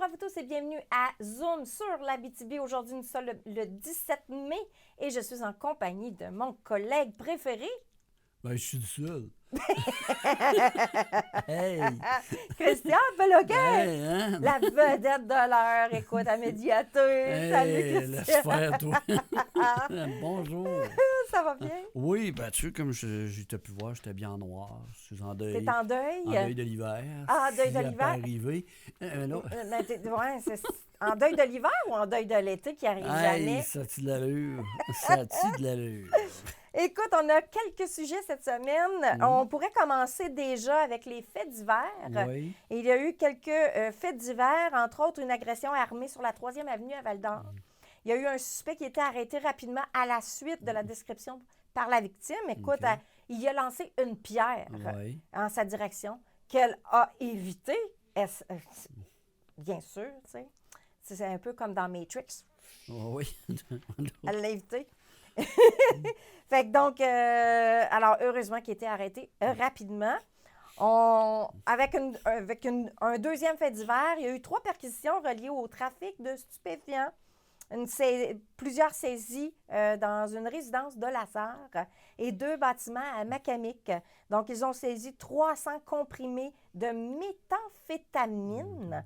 Bonjour à vous tous et bienvenue à Zoom sur l'Abitibi. Aujourd'hui, nous sommes le 17 mai et je suis en compagnie de mon collègue préféré. Ben, je suis seul. Hey! Christian Peloquin, Hey, hein? la vedette de l'heure. Écoute, à médiateur. Salut Hey, laisse Christian. faire, toi. Bonjour. Ça va bien? Oui, ben, tu sais, comme t'ai pu voir, j'étais bien en noir. Je suis en deuil. T'es en deuil? En deuil de l'hiver. Ah, en deuil de Ça peut l'hiver? arriver. Là, Ben, ouais, c'est en deuil de l'hiver ou en deuil de l'été qui arrive jamais? hey, ça a-tu de l'allure? Ça a-tu de l'allure? Écoute, on a quelques sujets cette semaine. On pourrait commencer déjà avec les faits divers. Oui. Et il y a eu quelques faits divers, entre autres une agression armée sur la 3e avenue à Val-d'Or. Il y a eu un suspect qui a été arrêté rapidement à la suite de la description par la victime. Écoute, OK. il a lancé une pierre Oui. en sa direction qu'elle a évité. Bien sûr, tu sais. C'est un peu comme dans Matrix. Oui. Elle l'a évité. Fait que donc, alors heureusement qu'il a été arrêté rapidement. Avec un deuxième fait divers, il y a eu 3 perquisitions reliées au trafic de stupéfiants, plusieurs saisies dans une résidence de Lassar et 2 bâtiments à Macamic. Donc, ils ont saisi 300 comprimés de méthamphétamine.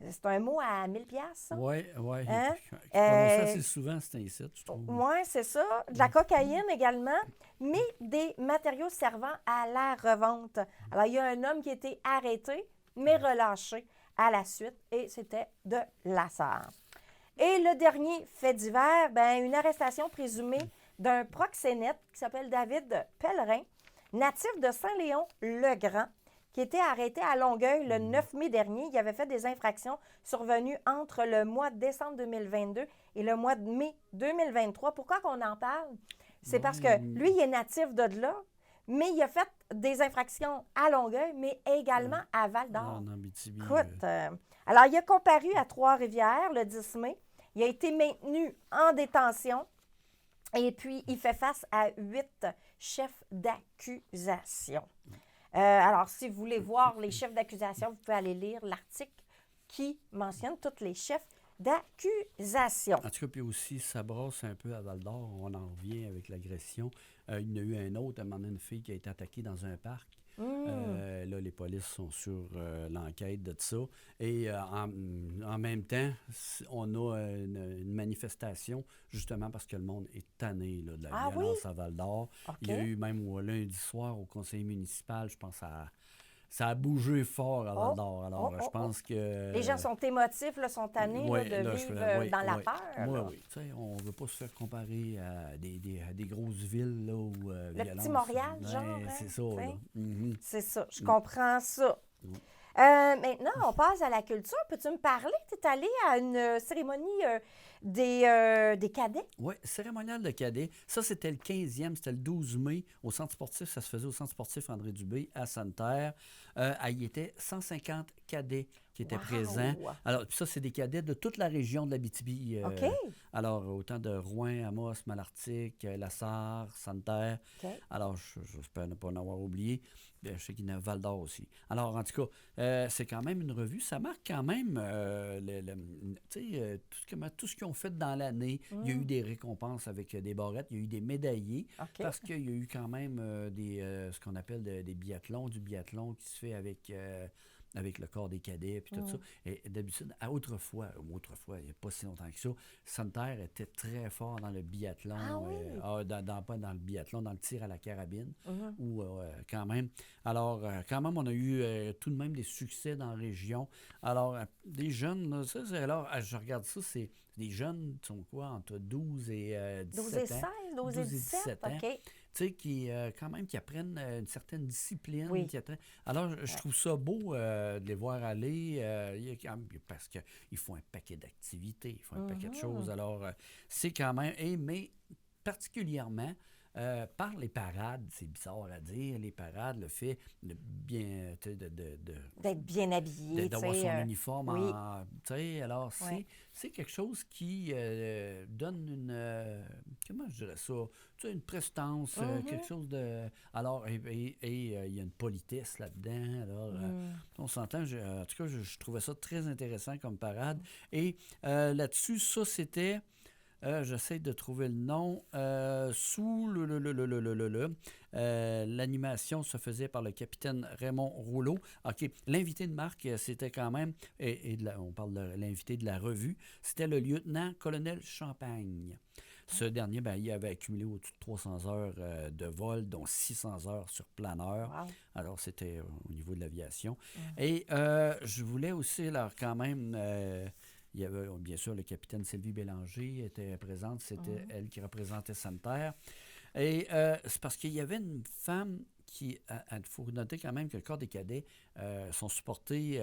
C'est un mot à 1000 piastres. Oui, oui. Hein? Ça assez souvent, c'est un site, je trouve. Oui, c'est ça. De la cocaïne également, mais des matériaux servant à la revente. Alors, il y a un homme qui a été arrêté, mais relâché à la suite, et c'était de Lassar. Et le dernier fait divers, une arrestation présumée d'un proxénète qui s'appelle David Pellerin, natif de Saint-Léon-le-Grand, qui était arrêté à Longueuil le 9 mai dernier. Il avait fait des infractions survenues entre le mois de décembre 2022 et le mois de mai 2023. Pourquoi qu'on en parle? C'est parce que lui, il est natif de là, mais il a fait des infractions à Longueuil, mais également à Val-d'Or. En Abitibi. Écoute, alors, il a comparu à Trois-Rivières le 10 mai. Il a été maintenu en détention et puis il fait face à 8 chefs d'accusation. Alors, si vous voulez voir les chefs d'accusation, vous pouvez aller lire l'article qui mentionne tous les chefs d'accusation. En tout cas, puis aussi, ça brasse un peu à Val-d'Or. On en revient avec l'agression. Il y en a eu un autre, à un moment donné, une fille qui a été attaquée dans un parc. Là, les polices sont sur l'enquête de ça. Et en même temps, on a une manifestation, justement parce que le monde est tanné là, de la violence à Val-d'Or. OK. Il y a eu même lundi soir au conseil municipal, je pense, ça a bougé fort à Val-d'Or. Alors, je pense que... Les gens sont émotifs, là, sont tannés Oui, de là, vivre dans la peur. Oui, là. oui. Tu sais, on ne veut pas se faire comparer à des grosses villes là, où Le violence, petit Montréal, ouais, genre. Hein, c'est ça, là. Mhm. C'est ça, je comprends ça. Maintenant, on passe à la culture. Peux-tu me parler? Tu es allé à une cérémonie des cadets? Oui, cérémonial de cadets. Ça, c'était le 15e, c'était le 12 mai au centre sportif. Ça se faisait au centre sportif André Dubé à Sainte-Terre. Il y était 150 cadets qui étaient présents. Alors, puis ça, c'est des cadets de toute la région de l'Abitibi. OK. Alors, autant de Rouyn, Amos, Malartic, Lassar, Sainte-Terre. OK. Alors, j'espère ne pas en avoir oublié. Je sais qu'il y en a Val-d'Or aussi. Alors, en tout cas, c'est quand même une revue. Ça marque quand même tout ce qu'ils ont fait dans l'année. Il y a eu des récompenses avec des barrettes. Il y a eu des médaillés. OK. Parce qu'il y a eu quand même ce qu'on appelle des biathlons, du biathlon qui se fait avec le corps des cadets puis tout ça. Et d'habitude, autrefois, il n'y a pas si longtemps que ça, Sainte-Terre était très fort dans le biathlon. Pas dans le biathlon, dans le tir à la carabine. Ou quand même. Alors, quand même, on a eu tout de même des succès dans la région. Alors, des jeunes, là, alors, je regarde ça, c'est des jeunes qui sont quoi, entre 12 et 17 12 et 16, ans. 12 et 17, ans. OK. Tu sais, quand même, qui apprennent une certaine discipline. Oui. Alors, je trouve ça beau de les voir aller, parce qu'ils font un paquet d'activités, ils font un paquet de choses. Alors, c'est quand même... mais particulièrement, par les parades, c'est bizarre à dire, les parades, le fait de bien, tu sais, D'être bien habillé, d'avoir tu son sais. uniforme Oui. tu sais, alors Ouais. c'est quelque chose qui donne une, comment je dirais ça, tu sais, une prestance, quelque chose de, alors, il y a une politesse là-dedans, alors, on s'entend, en tout cas, je trouvais ça très intéressant comme parade, et là-dessus, ça, c'était... j'essaie de trouver le nom. Sous l'animation se faisait par le capitaine Raymond Rouleau. OK. L'invité de marque, c'était quand même, on parle de l'invité de la revue, c'était le lieutenant-colonel Champagne. Ce dernier, ben, il avait accumulé au-dessus de 300 heures de vol, dont 600 heures sur planeur. Wow. Alors, c'était au niveau de l'aviation. Et je voulais aussi, alors, quand même... il y avait bien sûr le capitaine Sylvie Bélanger était présente, c'était elle qui représentait Santerre. Et c'est parce qu'il y avait une femme qui, il faut noter quand même que le corps des cadets sont supportés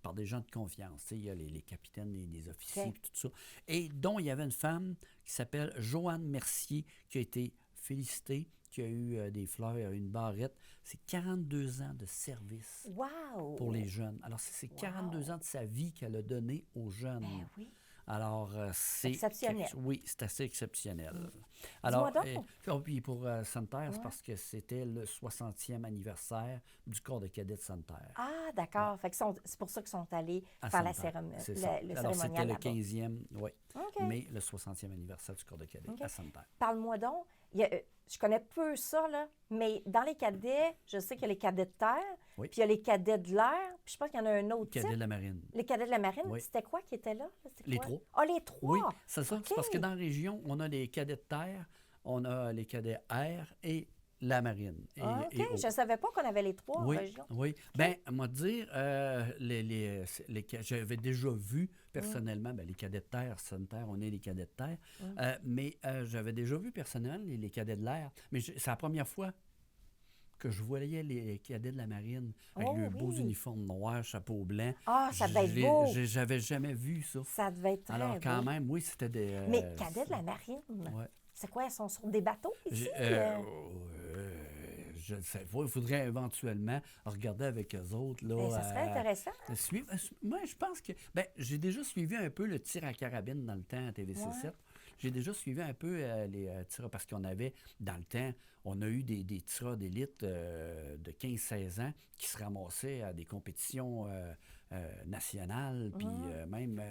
par des gens de confiance. Tu sais, il y a les capitaines, les officiers, OK. tout ça. Et dont il y avait une femme qui s'appelle Joanne Mercier, qui a été félicitée, qui a eu des fleurs, une barrette. C'est 42 ans de service Wow! pour les jeunes. Alors, c'est 42 ans de sa vie qu'elle a donné aux jeunes. Ben oui. Alors, c'est... Exceptionnel. Oui, c'est assez exceptionnel. Dis-moi Alors, donc. puis pour Santerre, c'est Ouais. parce que c'était le 60e anniversaire du corps de cadets de Santerre. Ah, d'accord. Fait que c'est pour ça qu'ils sont allés À faire la Santerre, cérémonie, c'est ça. le Alors, c'était cérémonial le là-bas. 15e, oui, OK. mais le 60e anniversaire du corps de cadets OK. à Santerre. Parle-moi donc. Je connais peu ça, là, mais dans les cadets, je sais qu'il y a les cadets de terre, Oui. puis il y a les cadets de l'air, puis je pense qu'il y en a un autre Cadets type. de la marine. Les cadets de la marine, Oui. c'était quoi qui était là? C'était Les quoi? trois. Ah, les trois! Oui, c'est ça. OK. C'est parce que dans la région, on a les cadets de terre, on a les cadets air et la marine. Ah, OK. Et Je ne savais pas qu'on avait les trois en oui, région. oui. Bien, à moi dire, j'avais déjà vu personnellement, ben, les cadets de terre, Santerre, on est les cadets de terre, mais j'avais déjà vu personnellement les cadets de l'air. Mais c'est la première fois que je voyais les cadets de la marine avec Oh, leurs beaux oui. uniformes noirs, chapeau blanc. Ah, ça devait être beau. J'avais jamais vu ça. Ça devait être très Alors, quand beau. même, oui, c'était des... Mais cadets de la marine, ouais. c'est quoi? Ils sont sur des bateaux ici? Je ne sais pas. Il faudrait éventuellement regarder avec eux autres. Là, Ben, ça serait intéressant. Moi, je pense que... Ben, j'ai déjà suivi un peu le tir à carabine dans le temps à TVC7. Ouais. J'ai déjà suivi un peu les tirs parce qu'on avait, dans le temps, on a eu des tireurs d'élite de 15-16 ans qui se ramassaient à des compétitions nationales, puis même...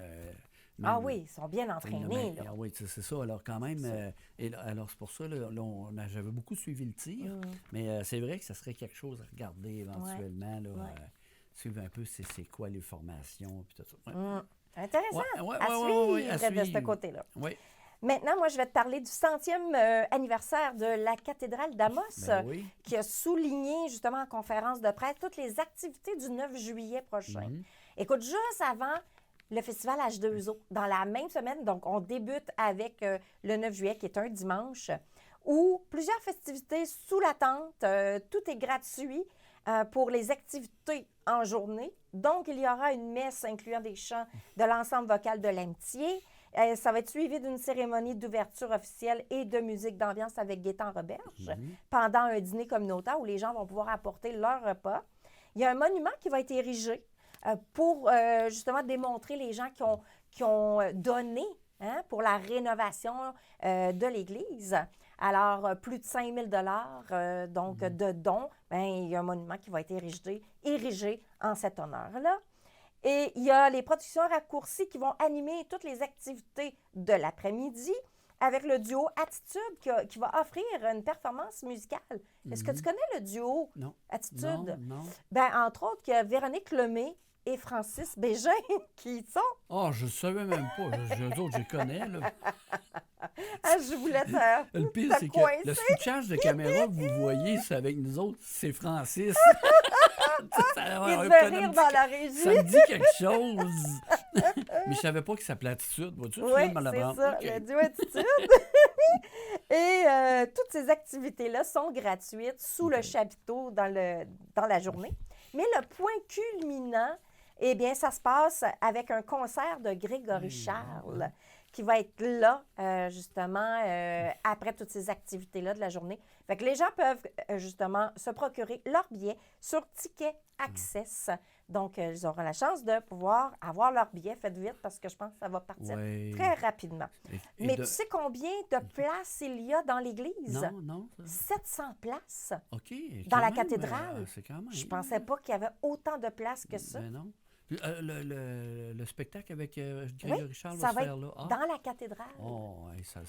Ah oui, ils sont bien entraînés, là. Ah oui, c'est ça. Alors, quand même, alors c'est pour ça, là, j'avais beaucoup suivi le tir, mais c'est vrai que ça serait quelque chose à regarder éventuellement, là, suivre un peu c'est quoi les formations, puis tout ça. Ouais. Intéressant. Ouais, à suivre de ce côté-là. Oui. Maintenant, moi, je vais te parler du 100e anniversaire de la cathédrale d'Amos, Ben oui. qui a souligné justement en conférence de presse toutes les activités du 9 juillet prochain. Écoute, juste avant le festival H2O, dans la même semaine, donc on débute avec le 9 juillet, qui est un dimanche, où plusieurs festivités sous la tente, tout est gratuit pour les activités en journée. Donc, il y aura une messe incluant des chants de l'ensemble vocal de l'amitié. Ça va être suivi d'une cérémonie d'ouverture officielle et de musique d'ambiance avec Gaétan Roberge pendant un dîner communautaire où les gens vont pouvoir apporter leur repas. Il y a un monument qui va être érigé pour justement démontrer les gens qui ont donné pour la rénovation de l'Église. Alors, plus de 5 000 donc de dons. Bien, il y a un monument qui va être érigé en cet honneur-là. Et il y a les productions raccourcies qui vont animer toutes les activités de l'après-midi avec le duo Attitude qui va offrir une performance musicale. Est-ce que tu connais le duo Attitude? Non. Bien, entre autres, il y a Véronique Lemay et Francis Bégin qui sont... Oh, je ne savais même pas. Eux autres, je les connais, là. Ah, je voulais te Le pire, c'est que coincer. le switchage de caméra que vous voyez, c'est avec nous autres, c'est Francis. Il devait rire dans la régie. Ça me dit quelque chose. Mais je savais pas que ça s'appelait Attitude. Vois-tu? Oui, Tu viens de me c'est l'apprendre. ça, OK. le duo Attitude. Et toutes ces activités-là sont gratuites sous le chapiteau dans la journée. Mais le point culminant, eh bien, ça se passe avec un concert de Grégory Charles qui va être là, justement, après toutes ces activités-là de la journée. Fait que les gens peuvent, justement, se procurer leur billet sur Ticket Access. Donc, ils auront la chance de pouvoir avoir leur billet. Faites vite parce que je pense que ça va partir très rapidement. Mais tu sais combien de places il y a dans l'église? Non. 700 places. OK. Dans la même, cathédrale. C'est quand même. Je pensais pas qu'il y avait autant de places que ça. Ben non. Le spectacle avec Grégory Charles ça va va se faire être là. Ah. dans la cathédrale. Oh, ça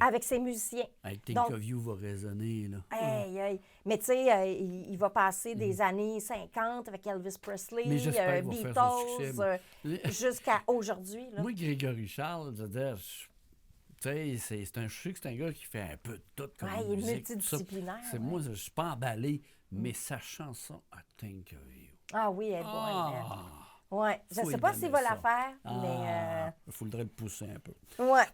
Avec ses musiciens. Avec Think Donc, of You va résonner, là. Hey. Mais tu sais, il va passer des années 50 avec Elvis Presley, Mais j'espère qu'il va faire son Beatles, succès, jusqu'à aujourd'hui. Là. Moi, Grégory Charles, je veux dire, tu sais, je sais que c'est un gars qui fait un peu de tout comme Il est musique, multidisciplinaire. tout ça. Moi, je suis pas emballé, mais sa chanson, I Think of You. Ah oui, elle est bonne. Oui, je ne sais Faut pas lui s'il va donner la ça. faire, mais... Il faudrait le pousser un peu. Ouais.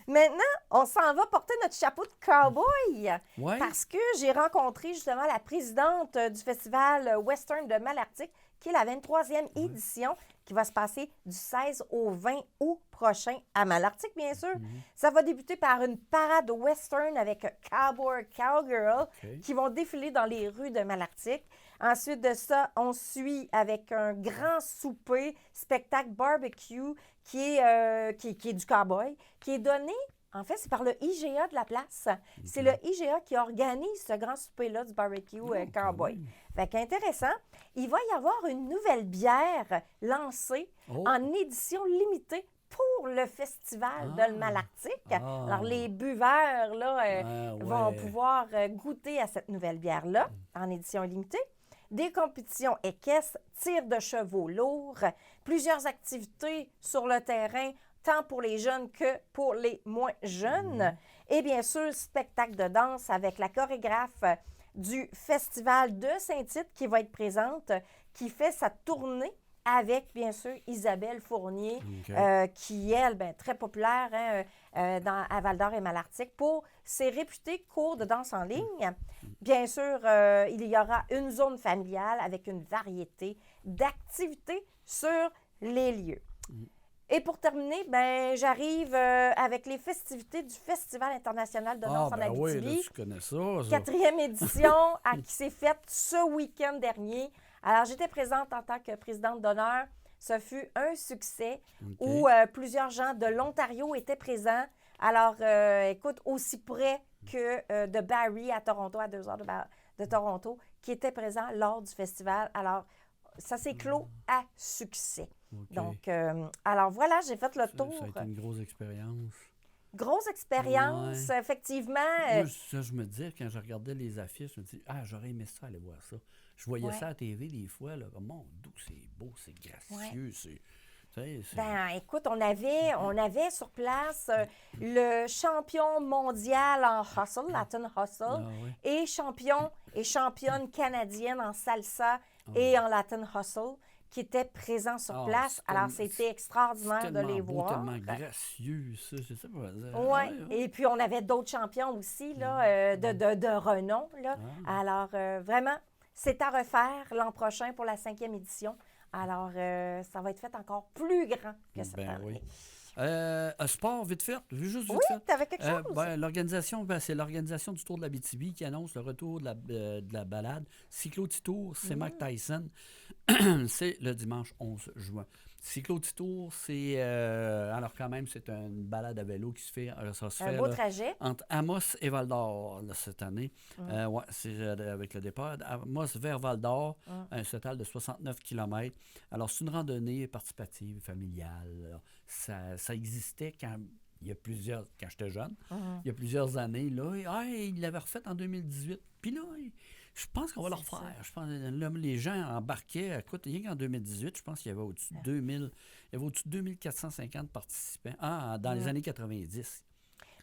Maintenant, on s'en va porter notre chapeau de cowboy Ouais. parce que j'ai rencontré justement la présidente du Festival Western de Malartic, qui est la 23e édition, qui va se passer du 16 au 20 août prochain à Malartic, bien sûr. Ça va débuter par une parade western avec Cowboy Cowgirl qui vont défiler dans les rues de Malartic. Ensuite de ça, on suit avec un grand souper, spectacle barbecue qui est du cowboy, qui est donné, en fait, c'est par le IGA de la place. C'est le IGA qui organise ce grand souper-là du barbecue cowboy. Fait qu'intéressant. Il va y avoir une nouvelle bière lancée en édition limitée pour le festival de Malartic. Alors, les buveurs là, vont pouvoir goûter à cette nouvelle bière-là en édition limitée. Des compétitions équestres, tir de chevaux lourds, plusieurs activités sur le terrain, tant pour les jeunes que pour les moins jeunes. Et bien sûr, spectacle de danse avec la chorégraphe du Festival de Saint-Tite qui va être présente, qui fait sa tournée avec, bien sûr, Isabelle Fournier, qui, elle, très populaire à Val-d'Or et Malartic pour ses réputés cours de danse en ligne. Bien sûr, il y aura une zone familiale avec une variété d'activités sur les lieux. Et pour terminer, j'arrive avec les festivités du Festival international de danse en Abitibi. Oui, là, tu connais ça. 4e édition qui s'est faite ce week-end dernier. Alors, j'étais présente en tant que présidente d'honneur. Ce fut un succès où plusieurs gens de l'Ontario étaient présents. Alors, écoute, aussi près que de Barrie à Toronto, à 2 heures de Toronto, qui étaient présents lors du festival. Alors, ça s'est clos à succès. Donc, alors voilà, j'ai fait le tour. Ça a été une grosse expérience. Grosse expérience, effectivement. Moi, je me disais, quand je regardais les affiches, je me disais, j'aurais aimé ça, aller voir ça. Je voyais ça à la TV des fois, là, mon Dieu, c'est beau, c'est gracieux, écoute, on avait sur place le champion mondial en hustle, Latin hustle, et champion et championne canadienne en salsa et en Latin hustle, qui étaient présents sur place. Alors, c'était extraordinaire de les voir. C'est tellement gracieux, ça. Je sais pas dire. Oui. Et puis, on avait d'autres champions aussi, là, de renom. Là. Alors, vraiment, c'est à refaire l'an prochain pour la 5e édition. Alors, ça va être fait encore plus grand que cette année. Un sport, vite fait, juste vite fait. Oui, tu avais quelque chose? L'organisation, c'est l'organisation du Tour de l'Abitibi qui annonce le retour de la balade Cyclo-Titour, c'est Mike Tyson. C'est le dimanche 11 juin. Cyclo-Titour, c'est... alors quand même, c'est une balade à vélo qui se fait... Ça se fait beau trajet. Entre Amos et Val-d'Or cette année. C'est avec le départ. Amos vers Val-d'Or, un total de 69 km. Alors, c'est une randonnée participative, familiale. Ça existait quand j'étais jeune, il y a plusieurs années. Là, il l'avait refait en 2018. Puis là, je pense qu'on va le refaire. Je pense que les gens embarquaient. Écoute, rien qu'en 2018, je pense qu'il y avait au-dessus de 2450 participants. Dans les années 90.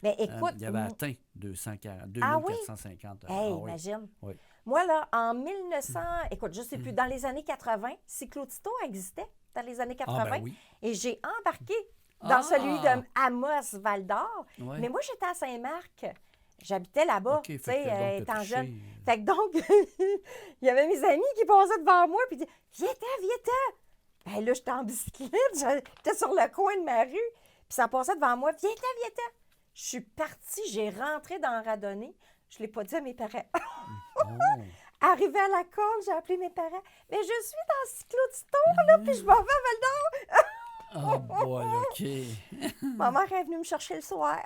Mais écoute, il y avait atteint 2450. Imagine. Oui. Moi, là, en 1900, écoute, je ne sais plus, dans les années 80, Cyclo-Tito existait dans les années 80. Oui. Et j'ai embarqué dans celui de Amos Val-d'Or. Ouais. Mais moi, j'étais à Saint-Marc. J'habitais là-bas, tu sais, étant jeune. Fait que donc, il y avait mes amis qui passaient devant moi puis disaient « Viens-t'en! Ben là, j'étais en bicyclette, j'étais sur le coin de ma rue, puis ça passait devant moi. Viens-t'en, viens-t'en. Je suis partie, j'ai rentré dans la randonnée. Je ne l'ai pas dit à mes parents. Oh. Arrivé à la côte, j'ai appelé mes parents. Mais je suis dans le cyclo du tour, là, puis je m'en vais à Val-d'Or. Oh boy, OK. Ma mère est venue me chercher le soir.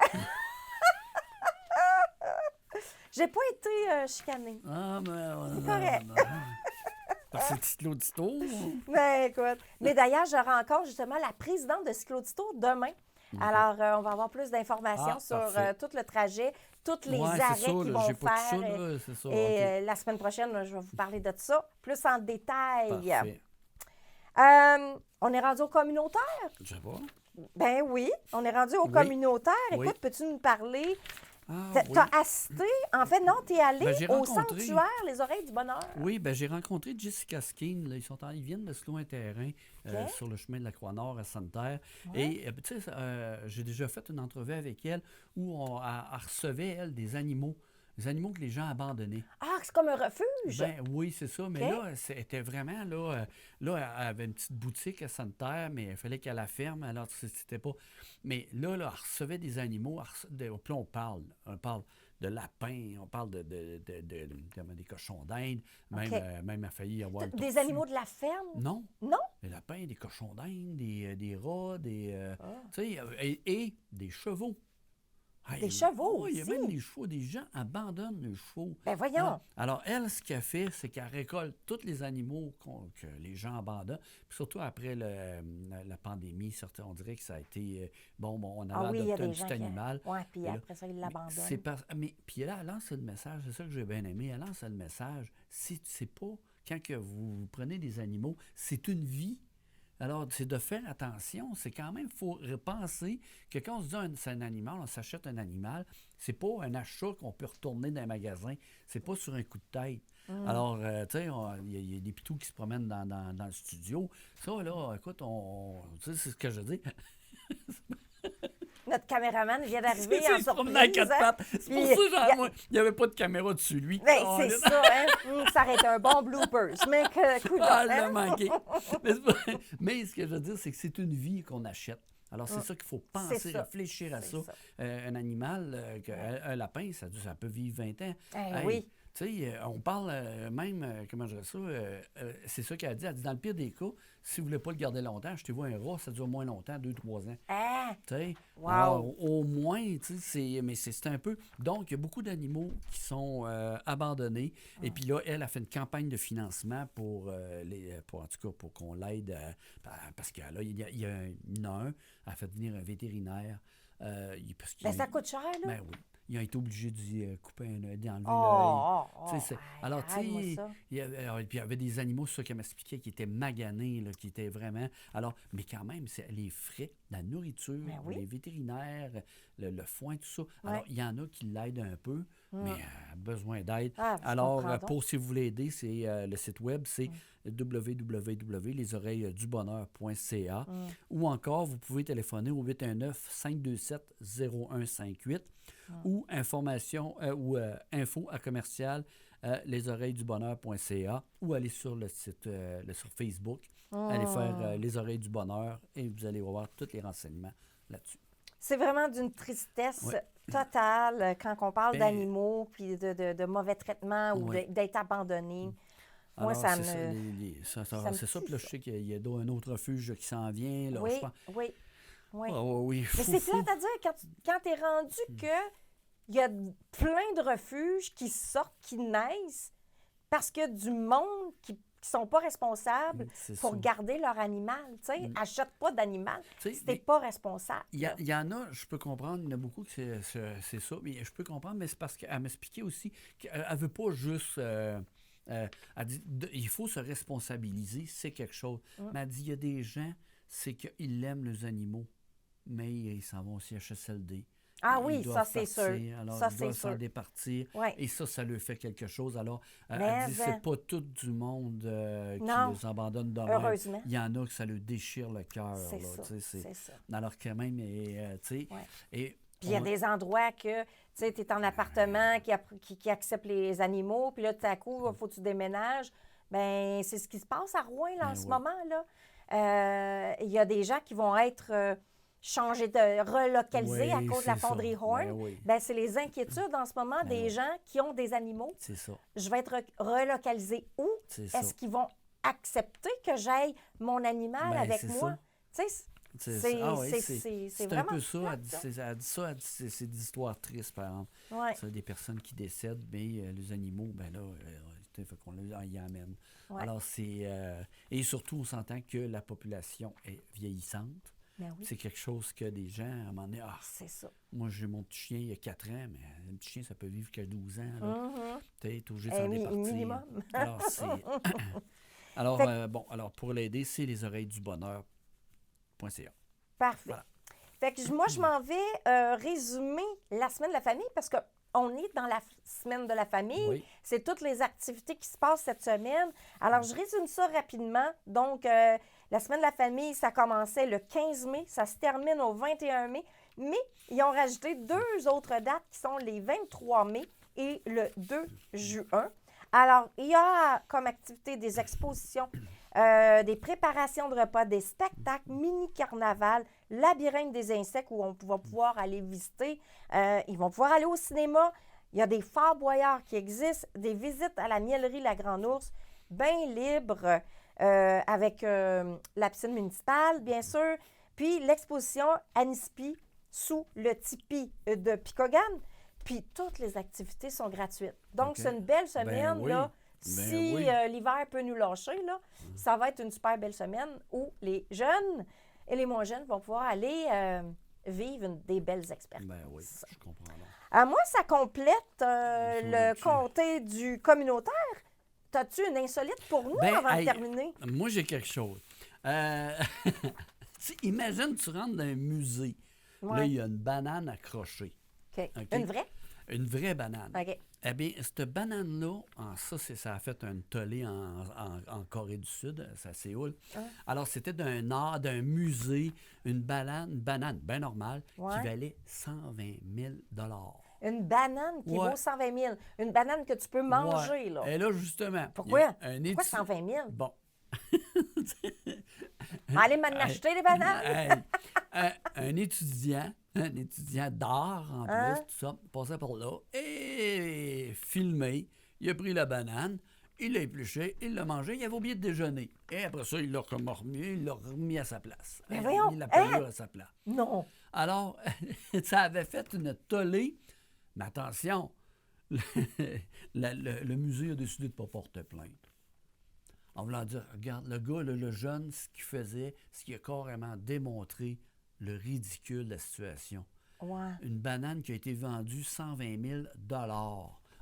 J'ai pas été chicanée. Ah, mais... C'est correct. Parce que c'est Cyclodito. Mais écoute. Mais d'ailleurs, je rencontre justement la présidente de Cyclodito demain. Alors, on va avoir plus d'informations Ah, sur parfait. tout le trajet, tous les Ouais, c'est arrêts ça, qu'ils là, vont j'ai pas faire. tout ça, là, c'est ça. Et OK. la semaine prochaine, je vais vous parler de ça, plus en détail. Parfait. On est rendu au communautaire? Je sais pas. Ben oui, on est rendu au Oui. communautaire. Oui. Écoute, peux-tu nous parler? Ah, oui. T'as assisté? En fait, non, t'es allé Ben, j'ai au rencontré. sanctuaire Les Oreilles du Bonheur. Oui, ben j'ai rencontré Jessica Skeen. Là, ils viennent de se louer un terrain OK. sur le chemin de la Croix-Nord à Sainte-Terre. Ouais. Et tu sais, j'ai déjà fait une entrevue avec elle où elle recevait, elle, des animaux que les gens abandonnaient. Ah, c'est comme un refuge. Ben oui, c'est ça. Mais OK. là, c'était vraiment, là, elle avait une petite boutique à Sainte-Terre, mais il fallait qu'elle la ferme. Alors, c'était pas... Mais là, elle recevait des animaux. Puis là, on parle de lapins, on parle des cochons d'Inde. Même, OK. même a failli y avoir le Des tortue. animaux de la ferme? Non, Non? des lapins, des cochons d'Inde, des rats, Ah. tu sais, et des chevaux. Des chevaux oui, il y a aussi? même des chevaux. Des gens abandonnent les chevaux. Ben voyons. Alors, elle, ce qu'elle fait, c'est qu'elle récolte tous les animaux que les gens abandonnent. Puis surtout après la pandémie, on dirait que ça a été... on Ah avait oui, il y a adopté un des gens petit qui... animal. Oui, puis Et là, après ça, ils l'abandonnent. Puis là, elle lance le message, c'est ça que j'ai bien aimé, elle lance le message, c'est pas, quand que vous prenez des animaux, c'est une vie. Alors, c'est de faire attention. C'est quand même, il faut penser que quand on se dit c'est un animal, on s'achète un animal, c'est pas un achat qu'on peut retourner dans un magasin. C'est pas sur un coup de tête. Alors, tu sais, il y a des pitous qui se promènent dans le studio. Ça, là, écoute, tu sais, c'est ce que je dis. Notre caméraman vient d'arriver en Il se promenait à surprise. quatre pattes. C'est pour Puis, ça, genre, moi, il n'y avait pas de caméra dessus lui. Ben, Oh, c'est ça, hein? Ça aurait été un bon bloopers. Mais que coup Ah, de elle l'a hein? manqué. Mais ce que je veux dire, c'est que c'est une vie qu'on achète. Alors, c'est ça qu'il faut penser, C'est ça. réfléchir à C'est ça. ça. Un animal, un lapin, ça peut vivre 20 ans. Eh oui. Tu sais, on parle même, comment je dirais ça, c'est ça qu'elle a dit. Elle dit, dans le pire des cas, si vous ne voulez pas le garder longtemps, achetez-vous un rat, ça dure moins longtemps, 2-3 ans. Ah! Tu sais, Wow. alors, au moins, tu sais, mais c'est un peu... Donc, il y a beaucoup d'animaux qui sont abandonnés. Et puis là, elle a fait une campagne de financement pour, en tout cas, pour qu'on l'aide. Parce que là, il y en a un, elle a fait venir un vétérinaire. Parce qu'il Ben, ça coûte cher, là. Ben oui. Ils ont été obligés d'y couper d'enlever l'œil. Oh, Tu sais, alors, tu arrête-moi sais, ça. puis il y avait des animaux, ça qu'elle m'expliquait, qui étaient maganés, là, qui étaient vraiment... Alors, mais quand même, c'est les frais, la nourriture, Ben oui. les vétérinaires, le foin, tout ça. Ouais. Alors, il y en a qui l'aident un peu, mais elle a besoin d'aide. Ah, je Alors, comprends donc. si vous voulez aider, c'est le site web, c'est www.lesoreillesdubonheur.ca ou encore, vous pouvez téléphoner au 819-527-0158 ou info à commercial lesoreillesdubonheur.ca ou aller sur le site, sur Facebook, allez faire Les Oreilles du Bonheur et vous allez voir tous les renseignements là-dessus. C'est vraiment d'une tristesse Ouais. totale quand on parle Ben- d'animaux, puis de mauvais traitements ou Ouais. d'être abandonnés. Moi, Alors, ça c'est me... ça, ça me c'est ça. Puis là, je tue, sais qu'il y a un autre refuge qui s'en vient. Là, Oui, je pense. oui, oui. Ah, oui, Mais c'est plate à dire, quand tu es rendu que il y a plein de refuges qui sortent, qui naissent, parce que du monde qui ne sont pas responsables c'est pour ça. garder leur animal. Tu sais, achète pas d'animal Tu sais, si tu n'es mais- pas responsable. Il y en a, je peux comprendre, il y en a beaucoup que c'est ça, mais je peux comprendre, mais c'est parce qu'elle m'expliquait aussi qu'elle ne veut pas juste... elle dit, il faut se responsabiliser, c'est quelque chose. Mais elle dit, il y a des gens, c'est qu'ils aiment les animaux, mais ils s'en vont au CHSLD. Ah Ils oui, doivent ça, c'est partir, sûr. Alors, Ça, ils c'est doivent s'en sûr. départir. Ouais. Et ça leur fait quelque chose. Alors, Mais elle dit, c'est hein. pas tout du monde qui Non. les abandonne de même. Heureusement. Il y en a que ça leur déchire le cœur. C'est là, ça, tu sais, c'est ça. Alors, quand même, tu sais... Ouais. Et Puis il y a des endroits que, tu sais, tu es en appartement qui accepte les animaux, puis là, tout à coup, il faut que tu déménages. Bien, c'est ce qui se passe à Rouen, là, en Ben ce oui. moment, là. Il y a des gens qui vont être changés, relocalisés à Oui, cause de la c'est ça. fonderie Horn. Ben oui. Ben, c'est les inquiétudes en ce moment des oui. gens qui ont des animaux. C'est ça. Je vais être relocalisé où? C'est ça. Est-ce qu'ils vont accepter que j'aille mon animal Ben, avec c'est moi? ça. Tu sais, C'est ah oui, c'est un vraiment peu ça. plate, Elle dit ça, c'est des histoires tristes, par exemple. Ouais, Ça, des personnes qui décèdent, mais les animaux, ben là, il faut qu'on y amène. ouais. Alors, et surtout, on s'entend que la population est vieillissante. Ben oui, C'est quelque chose que des gens, à un moment donné, c'est ça. moi, j'ai mon petit chien il y a 4 ans, mais un petit chien, ça peut vivre qu'à 12 ans. Là. Mhm. Tu es obligé de s'en départir. Minimum. Alors, alors, Fait alors, pour l'aider, c'est lesoreillesdubonheur.ca. Parfait. Voilà. Fait que moi, je m'en vais résumer la semaine de la famille parce qu'on est dans la semaine de la famille. Oui. C'est toutes les activités qui se passent cette semaine. Alors, je résume ça rapidement. Donc, la semaine de la famille, ça commençait le 15 mai, ça se termine au 21 mai. Mais ils ont rajouté 2 autres dates qui sont les 23 mai et le 2 juin. Alors, il y a comme activité des expositions, des préparations de repas, des spectacles, mini-carnaval, labyrinthe des insectes où on va pouvoir aller visiter. Ils vont pouvoir aller au cinéma. Il y a des Fort Boyards qui existent, des visites à la mielerie La Grande Ourse, bain libre avec la piscine municipale, bien sûr. Puis l'exposition Anispi sous le tipi de Picogan. Puis toutes les activités sont gratuites. Donc, OK. c'est une belle semaine, oui. là. Ben Si oui. l'hiver peut nous lâcher, là, ça va être une super belle semaine où les jeunes et les moins jeunes vont pouvoir aller vivre des belles expériences. Ben oui, je comprends. Là. Moi, ça complète le là-dessus. comté du communautaire. T'as-tu une insolite pour nous Ben, avant hey, de terminer? Moi, j'ai quelque chose. Imagine, tu rentres dans un musée. Là, Ouais. il y a une banane accrochée. OK. OK. Une vraie? Une vraie banane. OK. Eh bien, cette banane-là, ça a fait un tollé en Corée du Sud, c'est à Séoul. Ah. Alors, c'était d'un musée, une banane bien normale, Ouais. qui valait 120 000 Une banane qui Ouais. vaut 120 000. Une banane que tu peux manger, Ouais. là. Et là, justement. Pourquoi? il y a Pourquoi 120 000? Bon. Allez m'en acheter des bananes! Hey, un étudiant d'art, en Hein? plus, tout ça, passait par là et filmé. Il a pris la banane, il l'a épluché, il l'a mangé, il avait oublié de déjeuner. Et après ça, il l'a remis à sa place. Mais Il a voyons, mis la pelure à sa place. Non. Alors, ça avait fait une tollée. Mais attention, le musée a décidé de ne pas porter plainte. En voulant dire, regarde, le gars, là, le jeune, ce qu'il faisait, ce qui a carrément démontré le ridicule de la situation. Ouais. Une banane qui a été vendue 120 000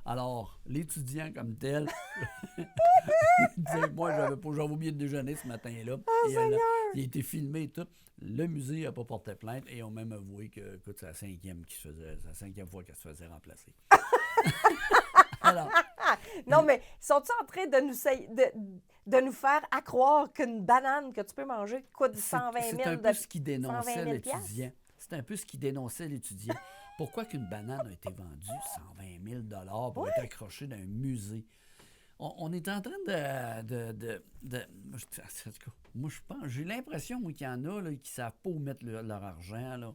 Alors, l'étudiant comme tel, il disait, moi, j'avais oublié de déjeuner ce matin-là. Oh, Seigneur! Il a été filmé et tout. Le musée n'a pas porté plainte et ils ont même avoué que, écoute, c'est la cinquième fois qu'elle se faisait remplacer. Alors, Non, mais sont-ils en train de nous faire accroire qu'une banane que tu peux manger coûte 120 000 c'est un peu ce qui 120 dénonçait 000 l'étudiant. C'est un peu ce qui dénonçait l'étudiant. Pourquoi qu'une banane a été vendue 120 000 pour être accrochée dans un musée? On est en train moi, je pense, j'ai l'impression, moi, qu'il y en a là, qui ne savent pas où mettre leur argent. Là.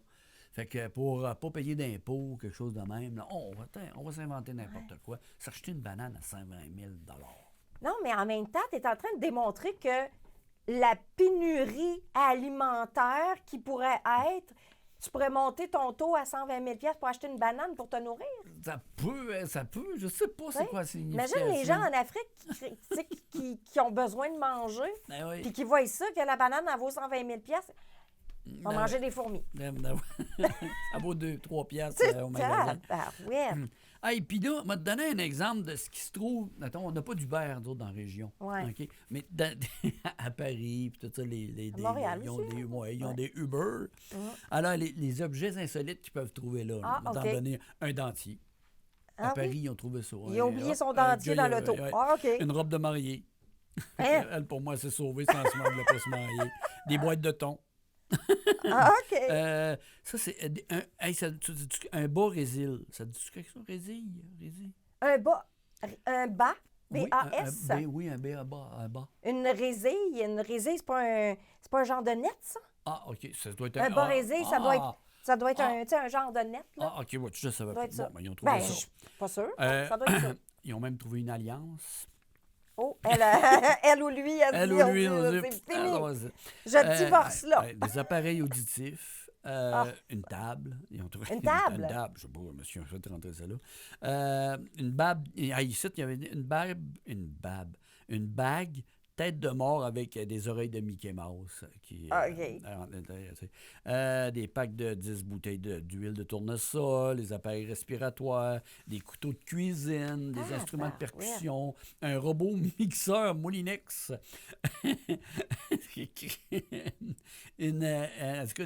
Fait que pour pas payer d'impôts, quelque chose de même, là, on va s'inventer n'importe quoi. S'acheter une banane à 120 000 Non, mais en même temps, tu es en train de démontrer que la pénurie alimentaire qui pourrait être, tu pourrais monter ton taux à 120 000 pour acheter une banane pour te nourrir. Ça peut, je sais pas c'est quoi la signification. Imagine les gens en Afrique qui ont besoin de manger, Ben oui. puis qui voient ça, que la banane, elle vaut 120 000 ils vont manger des fourmis. Ça vaut 2-3 piastres C'est au magasin. ouais. Ah, et puis là, on va te donner un exemple de ce qui se trouve. Attends, on n'a pas d'Uber, nous autres, dans la région. Ouais. OK? Mais à Paris, puis tout ça, À Montréal ils ont aussi, des, hein? ouais, ils ont Ouais. des Uber. Alors, les objets insolites qu'ils peuvent trouver là, Ah, on va OK. t'en donner un dentier. À Ah Paris, oui? ils ont trouvé ça. Il a oublié son Un dentier gars, dans l'auto. ouais. Ah, OK. Une robe de mariée. Hein? Elle, pour moi, s'est sauvée sans se de pas se marier. Des boîtes de thon. Ah, OK. Ça, c'est un bas résil. Ça te dit quelque chose? Résil? Un bas B-A-S. Oui, un B à bas. Une résille. Une résille, c'est pas un genre de net, ça? Ah, OK. Ça doit être Un bas résille, ça doit être un genre de net, là. Ah, OK, ouais, je savais pas. Ça. Bon, ben, ils ont trouvé Ben, ça. je suis pas sûre. Euh, Ça doit être ça. Ils ont même trouvé une alliance. Oh, elle ou lui, elle dit, c'est fini. Je divorce là. Des appareils auditifs, une table. Ils ont trouvé Une table? Une table, je sais pas, monsieur, je vais te rentrer ça là. Une bague. Ici, il y avait une bague tête de mort avec des oreilles de Mickey Mouse. Des packs de 10 bouteilles d'huile de tournesol, des appareils respiratoires, des couteaux de cuisine, des instruments de percussion, un robot mixeur Moulinex, en tout cas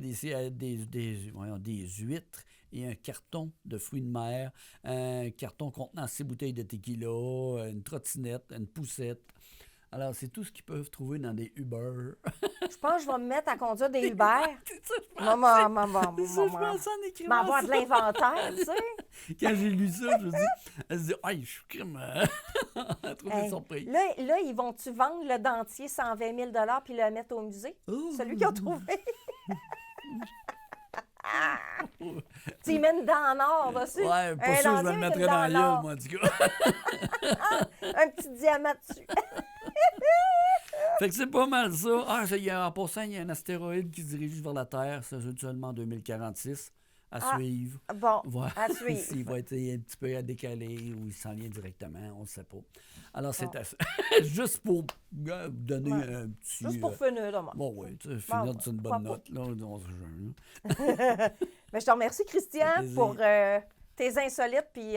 des huîtres et un carton de fruits de mer, un carton contenant 6 bouteilles de tequila, une trottinette, une poussette. Alors, c'est tout ce qu'ils peuvent trouver dans des Uber. Je pense que je vais me mettre à conduire des Uber. C'est ça, je pensais en écrivant ça. M'avoir de l'inventaire, tu sais. Quand j'ai lu ça, je me dis, elle se dit, hey, je suis crime. Trouvé surpris. Là, ils vont-tu vendre le dentier 120 000 $ puis le mettre au musée? Celui qu'ils ont trouvé. Tu y mets une dent en or dessus. Ouais, pas sûr, je me le mettrais dans la gueule, moi, en tout cas. Un petit diamant dessus. Fait que c'est pas mal ça. En passant, il y a un astéroïde qui se dirige vers la Terre, ça seulement en 2046, à suivre. Bon, Voilà. à suivre. S'il va être un petit peu à décaler ou il s'en vient directement, on ne sait pas. Alors, c'est juste pour donner un petit... Juste pour finir, là, moi. Bon, oui, tu sais, finir sur une bonne note, là. Mais je te remercie, Christian, pour tes insolites puis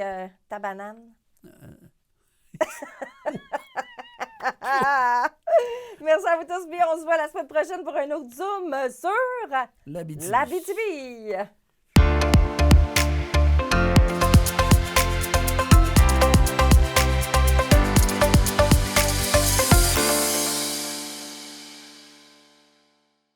ta banane. Merci à vous tous bien. On se voit la semaine prochaine pour un autre Zoom sur l'Abitibi. l'Abitibi.